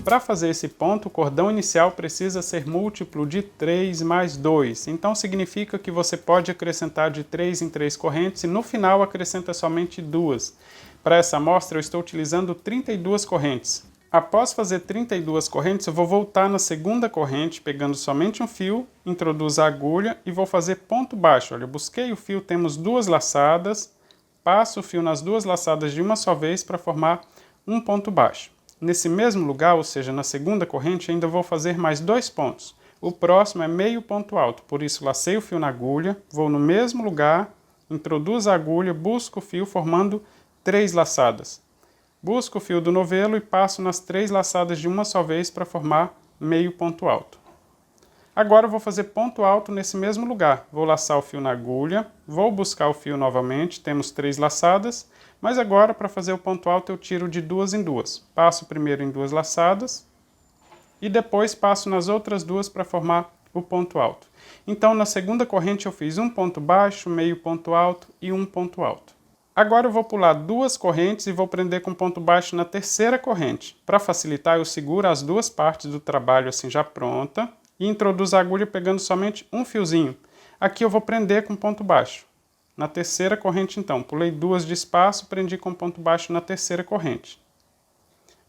para fazer esse ponto, o cordão inicial precisa ser múltiplo de 3 mais 2. Então significa que você pode acrescentar de 3 em 3 correntes e no final acrescenta somente 2. Para essa amostra eu estou utilizando 32 correntes. Após fazer 32 correntes, eu vou voltar na segunda corrente, pegando somente um fio, introduzo a agulha e vou fazer ponto baixo. Olha, eu busquei o fio, temos 2 laçadas, passo o fio nas 2 laçadas de uma só vez para formar um ponto baixo. Nesse mesmo lugar, ou seja, na segunda corrente, ainda vou fazer mais 2 pontos. O próximo é meio ponto alto, por isso lacei o fio na agulha, vou no mesmo lugar, introduzo a agulha, busco o fio formando 3 laçadas. Busco o fio do novelo e passo nas 3 laçadas de uma só vez para formar meio ponto alto. Agora eu vou fazer ponto alto nesse mesmo lugar. Vou laçar o fio na agulha, vou buscar o fio novamente, temos 3 laçadas, mas agora para fazer o ponto alto eu tiro de 2 em 2. Passo primeiro em 2 laçadas e depois passo nas outras 2 para formar o ponto alto. Então na segunda corrente eu fiz um ponto baixo, meio ponto alto e um ponto alto. Agora eu vou pular 2 correntes e vou prender com ponto baixo na terceira corrente. Para facilitar, eu seguro as 2 partes do trabalho assim já pronta e introduzo a agulha pegando somente um fiozinho. Aqui eu vou prender com ponto baixo. Na terceira corrente então, pulei 2 de espaço, prendi com ponto baixo na terceira corrente.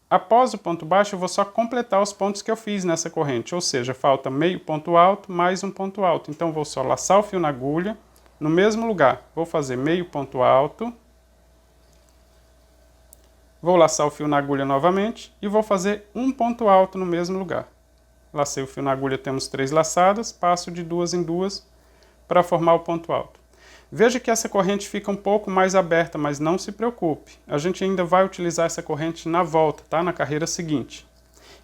Após o ponto baixo eu vou só completar os pontos que eu fiz nessa corrente, ou seja, falta meio ponto alto mais um ponto alto. Então vou só laçar o fio na agulha, no mesmo lugar, vou fazer meio ponto alto, vou laçar o fio na agulha novamente e vou fazer um ponto alto no mesmo lugar. Lacei o fio na agulha, temos 3 laçadas, passo de 2 em 2 para formar o ponto alto. Veja que essa corrente fica um pouco mais aberta, mas não se preocupe. A gente ainda vai utilizar essa corrente na volta, tá? Na carreira seguinte.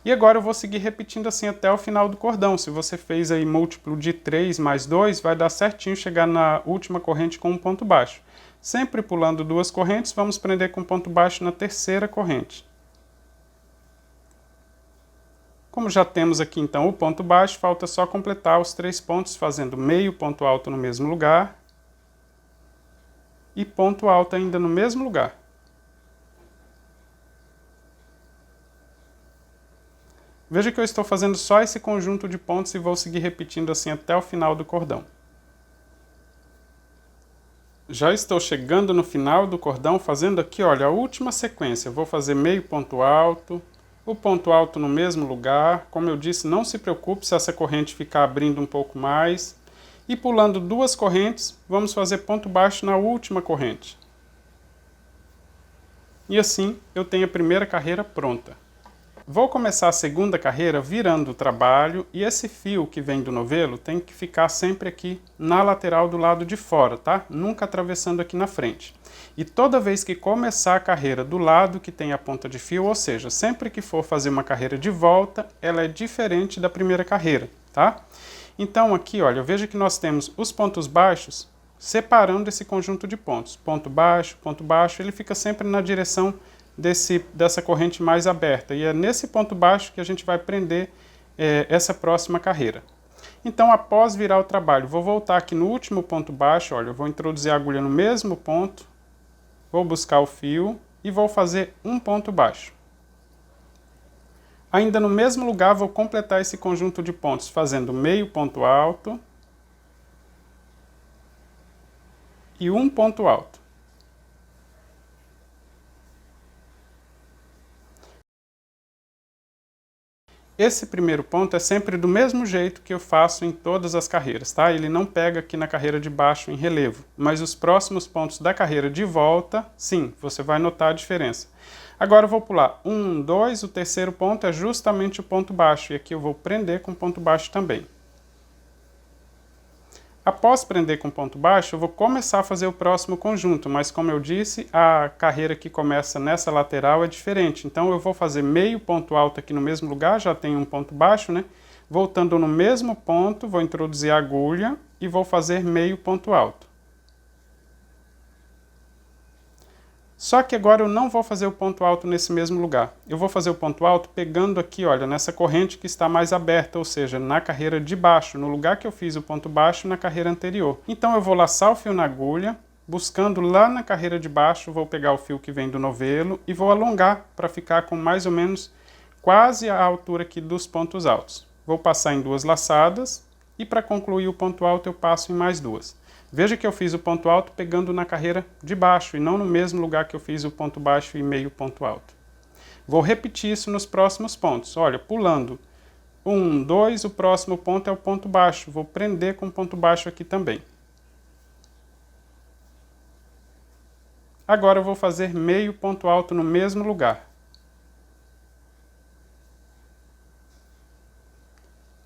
E agora eu vou seguir repetindo assim até o final do cordão. Se você fez aí múltiplo de 3 mais 2, vai dar certinho chegar na última corrente com um ponto baixo. Sempre pulando 2 correntes, vamos prender com ponto baixo na terceira corrente. Como já temos aqui então o ponto baixo, falta só completar os 3 pontos, fazendo meio ponto alto no mesmo lugar e ponto alto ainda no mesmo lugar. Veja que eu estou fazendo só esse conjunto de pontos e vou seguir repetindo assim até o final do cordão. Já estou chegando no final do cordão, fazendo aqui, olha, a última sequência. Vou fazer meio ponto alto, o ponto alto no mesmo lugar. Como eu disse, não se preocupe se essa corrente ficar abrindo um pouco mais. E pulando 2 correntes, vamos fazer ponto baixo na última corrente. E assim eu tenho a primeira carreira pronta. Vou começar a segunda carreira virando o trabalho e esse fio que vem do novelo tem que ficar sempre aqui na lateral do lado de fora, tá? Nunca atravessando aqui na frente. E toda vez que começar a carreira do lado que tem a ponta de fio, ou seja, sempre que for fazer uma carreira de volta, ela é diferente da primeira carreira, tá? Então aqui, olha, veja que nós temos os pontos baixos separando esse conjunto de pontos. Ponto baixo, ele fica sempre na direção dessa corrente mais aberta. E é nesse ponto baixo que a gente vai prender essa próxima carreira. Então, após virar o trabalho, vou voltar aqui no último ponto baixo, olha, eu vou introduzir a agulha no mesmo ponto, vou buscar o fio e vou fazer um ponto baixo. Ainda no mesmo lugar, vou completar esse conjunto de pontos, fazendo meio ponto alto e um ponto alto. Esse primeiro ponto é sempre do mesmo jeito que eu faço em todas as carreiras, tá? Ele não pega aqui na carreira de baixo em relevo, mas os próximos pontos da carreira de volta, sim, você vai notar a diferença. Agora eu vou pular 1, 2, o terceiro ponto é justamente o ponto baixo, e aqui eu vou prender com ponto baixo também. Após prender com ponto baixo, eu vou começar a fazer o próximo conjunto, mas como eu disse, a carreira que começa nessa lateral é diferente. Então eu vou fazer meio ponto alto aqui no mesmo lugar, já tem um ponto baixo, né? Voltando no mesmo ponto, vou introduzir a agulha e vou fazer meio ponto alto. Só que agora eu não vou fazer o ponto alto nesse mesmo lugar. Eu vou fazer o ponto alto pegando aqui, olha, nessa corrente que está mais aberta, ou seja, na carreira de baixo, no lugar que eu fiz o ponto baixo na carreira anterior. Então eu vou laçar o fio na agulha, buscando lá na carreira de baixo, vou pegar o fio que vem do novelo e vou alongar para ficar com mais ou menos quase à altura aqui dos pontos altos. Vou passar em 2 laçadas e para concluir o ponto alto eu passo em mais 2. Veja que eu fiz o ponto alto pegando na carreira de baixo e não no mesmo lugar que eu fiz o ponto baixo e meio ponto alto. Vou repetir isso nos próximos pontos. Olha, pulando 1, 2, o próximo ponto é o ponto baixo. Vou prender com ponto baixo aqui também. Agora eu vou fazer meio ponto alto no mesmo lugar.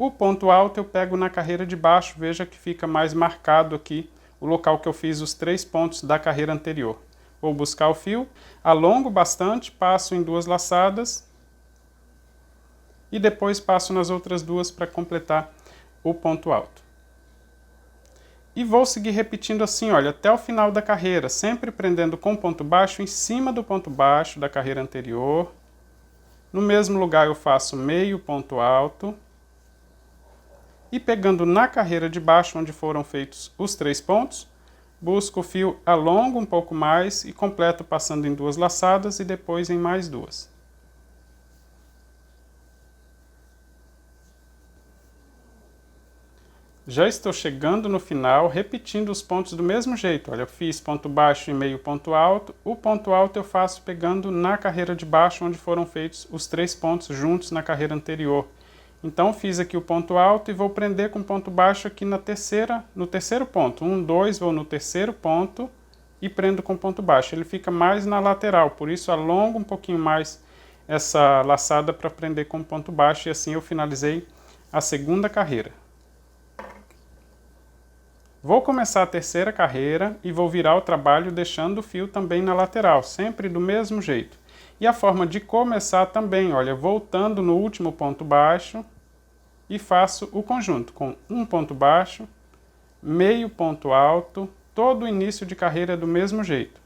O ponto alto eu pego na carreira de baixo, veja que fica mais marcado aqui o local que eu fiz os 3 pontos da carreira anterior. Vou buscar o fio, alongo bastante, passo em 2 laçadas e depois passo nas outras 2 para completar o ponto alto. E vou seguir repetindo assim, olha, até o final da carreira, sempre prendendo com ponto baixo em cima do ponto baixo da carreira anterior. No mesmo lugar eu faço meio ponto alto. E pegando na carreira de baixo, onde foram feitos os 3 pontos, busco o fio, alongo um pouco mais e completo passando em 2 laçadas e depois em mais 2. Já estou chegando no final, repetindo os pontos do mesmo jeito. Olha, eu fiz ponto baixo e meio ponto alto. O ponto alto eu faço pegando na carreira de baixo, onde foram feitos os 3 pontos juntos na carreira anterior. Então, fiz aqui o ponto alto e vou prender com ponto baixo aqui no terceiro ponto. 1, 2, vou no terceiro ponto e prendo com ponto baixo. Ele fica mais na lateral, por isso alongo um pouquinho mais essa laçada para prender com ponto baixo e assim eu finalizei a segunda carreira. Vou começar a terceira carreira e vou virar o trabalho deixando o fio também na lateral, sempre do mesmo jeito. E a forma de começar também, olha, voltando no último ponto baixo e faço o conjunto com um ponto baixo, meio ponto alto, todo o início de carreira é do mesmo jeito.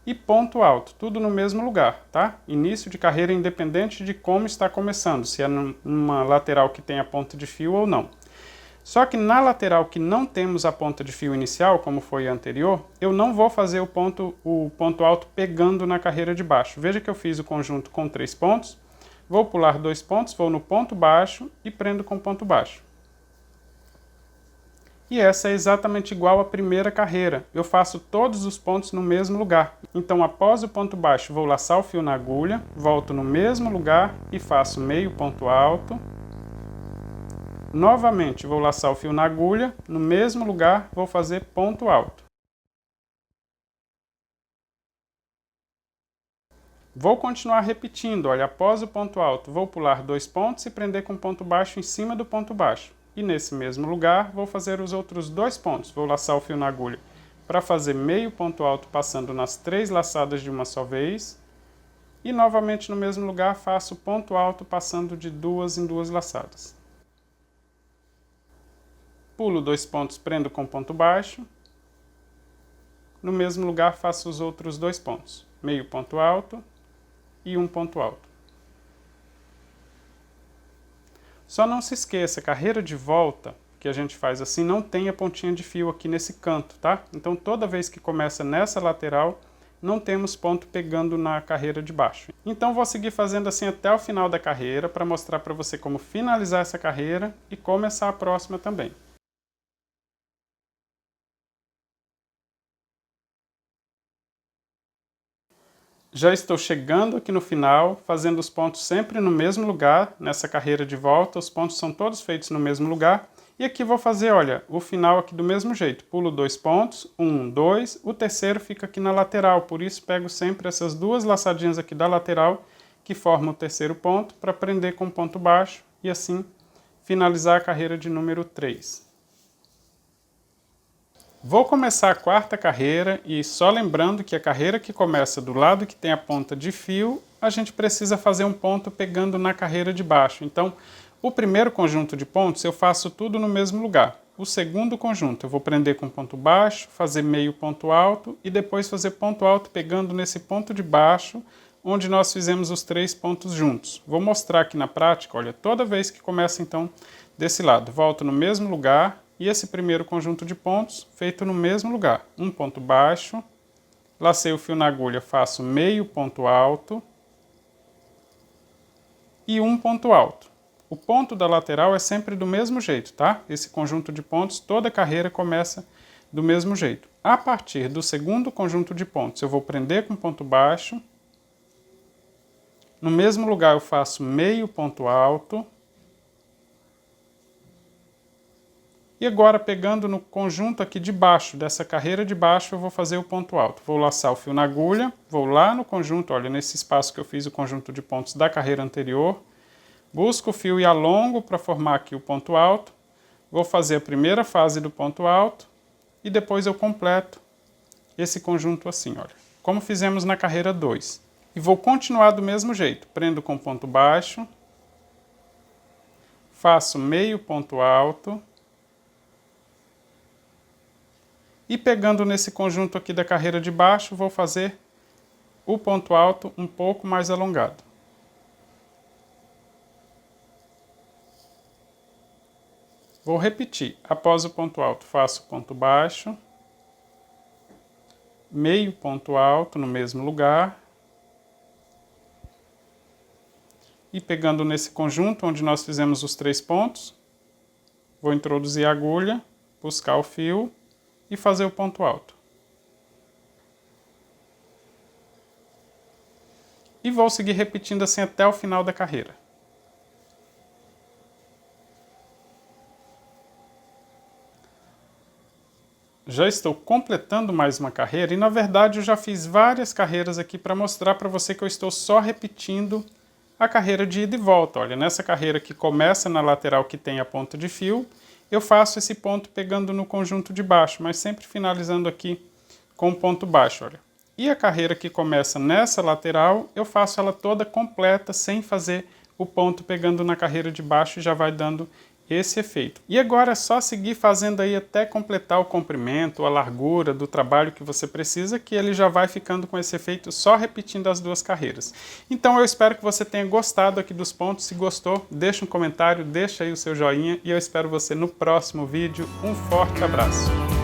E ponto alto, tudo no mesmo lugar, tá? Início de carreira independente de como está começando, se é numa lateral que tem a ponta de fio ou não. Só que na lateral que não temos a ponta de fio inicial, como foi a anterior, eu não vou fazer o ponto alto pegando na carreira de baixo. Veja que eu fiz o conjunto com 3 pontos, vou pular 2 pontos, vou no ponto baixo e prendo com ponto baixo. E essa é exatamente igual à primeira carreira. Eu faço todos os pontos no mesmo lugar. Então, após o ponto baixo, vou laçar o fio na agulha, volto no mesmo lugar e faço meio ponto alto. Novamente, vou laçar o fio na agulha, no mesmo lugar vou fazer ponto alto. Vou continuar repetindo, olha, após o ponto alto, vou pular 2 pontos e prender com ponto baixo em cima do ponto baixo. E nesse mesmo lugar, vou fazer os outros 2 pontos. Vou laçar o fio na agulha para fazer meio ponto alto passando nas 3 laçadas de uma só vez. E novamente no mesmo lugar, faço ponto alto passando de 2 em 2 laçadas. Pulo 2 pontos, prendo com ponto baixo. No mesmo lugar faço os outros 2 pontos. Meio ponto alto e um ponto alto. Só não se esqueça, a carreira de volta que a gente faz assim não tem a pontinha de fio aqui nesse canto, tá? Então toda vez que começa nessa lateral, não temos ponto pegando na carreira de baixo. Então vou seguir fazendo assim até o final da carreira para mostrar para você como finalizar essa carreira e começar a próxima também. Já estou chegando aqui no final, fazendo os pontos sempre no mesmo lugar, nessa carreira de volta, os pontos são todos feitos no mesmo lugar. E aqui vou fazer, olha, o final aqui do mesmo jeito. Pulo 2 pontos, 1, 2, o terceiro fica aqui na lateral, por isso pego sempre essas 2 laçadinhas aqui da lateral, que formam o terceiro ponto, para prender com ponto baixo e assim finalizar a carreira de número 3. Vou começar a quarta carreira e só lembrando que a carreira que começa do lado que tem a ponta de fio, a gente precisa fazer um ponto pegando na carreira de baixo. Então, o primeiro conjunto de pontos eu faço tudo no mesmo lugar. O segundo conjunto eu vou prender com ponto baixo, fazer meio ponto alto e depois fazer ponto alto pegando nesse ponto de baixo, onde nós fizemos os 3 pontos juntos. Vou mostrar aqui na prática, olha, toda vez que começa então desse lado, volto no mesmo lugar. E esse primeiro conjunto de pontos, feito no mesmo lugar. Um ponto baixo, lacei o fio na agulha, faço meio ponto alto. e um ponto alto. O ponto da lateral é sempre do mesmo jeito, tá? Esse conjunto de pontos, toda carreira começa do mesmo jeito. A partir do segundo conjunto de pontos, eu vou prender com ponto baixo. No mesmo lugar eu faço meio ponto alto. E agora, pegando no conjunto aqui de baixo, dessa carreira de baixo, eu vou fazer o ponto alto. Vou laçar o fio na agulha, vou lá no conjunto, olha, nesse espaço que eu fiz o conjunto de pontos da carreira anterior. Busco o fio e alongo para formar aqui o ponto alto. Vou fazer a primeira fase do ponto alto e depois eu completo esse conjunto assim, olha. Como fizemos na carreira 2. E vou continuar do mesmo jeito. Prendo com ponto baixo. Faço meio ponto alto. E pegando nesse conjunto aqui da carreira de baixo, vou fazer o ponto alto um pouco mais alongado. Vou repetir. Após o ponto alto, faço ponto baixo, meio ponto alto no mesmo lugar. E pegando nesse conjunto onde nós fizemos os 3 pontos, vou introduzir a agulha, buscar o fio e fazer o ponto alto. E vou seguir repetindo assim até o final da carreira. Já estou completando mais uma carreira e na verdade eu já fiz várias carreiras aqui para mostrar para você que eu estou só repetindo a carreira de ida e volta. Olha, nessa carreira que começa na lateral que tem a ponta de fio, eu faço esse ponto pegando no conjunto de baixo, mas sempre finalizando aqui com o ponto baixo, olha. E a carreira que começa nessa lateral, eu faço ela toda completa, sem fazer o ponto pegando na carreira de baixo e já vai dando esse efeito. E agora é só seguir fazendo aí até completar o comprimento, a largura do trabalho que você precisa, que ele já vai ficando com esse efeito só repetindo as duas carreiras. Então eu espero que você tenha gostado aqui dos pontos. Se gostou, deixa um comentário, deixa aí o seu joinha e eu espero você no próximo vídeo. Um forte abraço!